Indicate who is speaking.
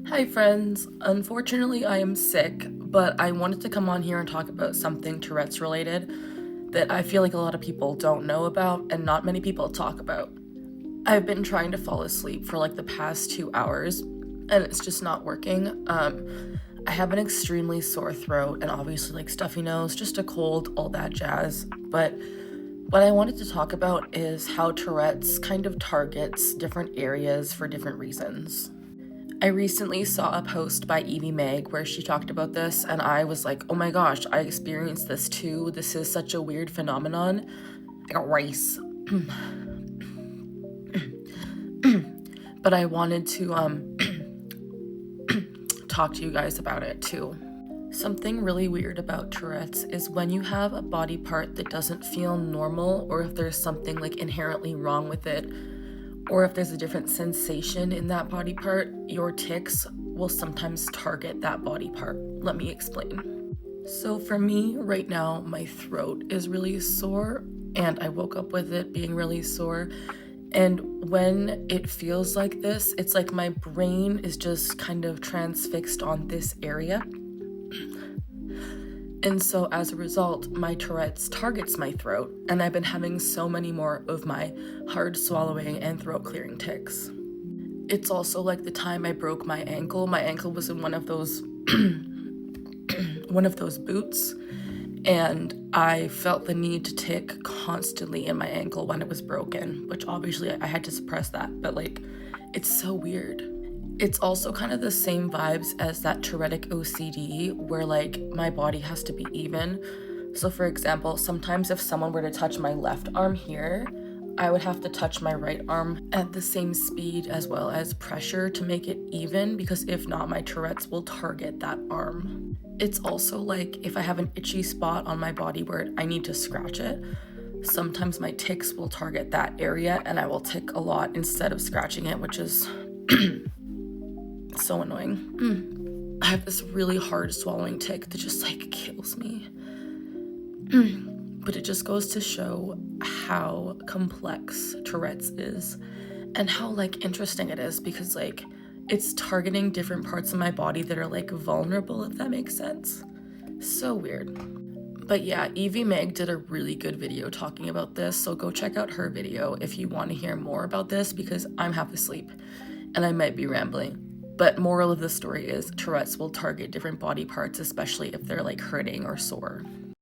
Speaker 1: Hi friends, unfortunately I am sick, but I wanted to come on here and talk about something Tourette's related that I feel like a lot of people don't know about and not many people talk about. I've been trying to fall asleep for like the past 2 hours and it's just not working. I have an extremely sore throat and obviously like stuffy nose, just a cold, all that jazz. But what I wanted to talk about is how Tourette's kind of targets different areas for different reasons. I recently saw a post by Evie Meg where she talked about this, and I was like, oh my gosh, I experienced this too. This is such a weird phenomenon. I got rice. But I wanted to talk to you guys about it too. Something really weird about Tourette's is when you have a body part that doesn't feel normal, or if there's something like inherently wrong with it, or if there's a different sensation in that body part, your tics will sometimes target that body part. Let me explain. So for me right now, my throat is really sore and I woke up with it being really sore. And when it feels like this, it's like my brain is just kind of transfixed on this area. And so as a result, my Tourette's targets my throat, and I've been having so many more of my hard swallowing and throat clearing tics. It's also like the time I broke my ankle. My ankle was in one of those boots, and I felt the need to tick constantly in my ankle when it was broken, which obviously I had to suppress that, but like, it's so weird. It's also kind of the same vibes as that Tourettic OCD where like my body has to be even. So for example, sometimes if someone were to touch my left arm here, I would have to touch my right arm at the same speed as well as pressure to make it even, because if not, my Tourette's will target that arm. It's also like if I have an itchy spot on my body where I need to scratch it, sometimes my tics will target that area and I will tick a lot instead of scratching it, which is so annoying. I have this really hard swallowing tic that just like kills me. But it just goes to show how complex Tourette's is and how like interesting it is, because like it's targeting different parts of my body that are like vulnerable, if that makes sense. So weird. But yeah, Evie Meg did a really good video talking about this, so go check out her video if you want to hear more about this, because I'm half asleep and I might be rambling. But moral of the story is Tourette's will target different body parts, especially if they're like hurting or sore.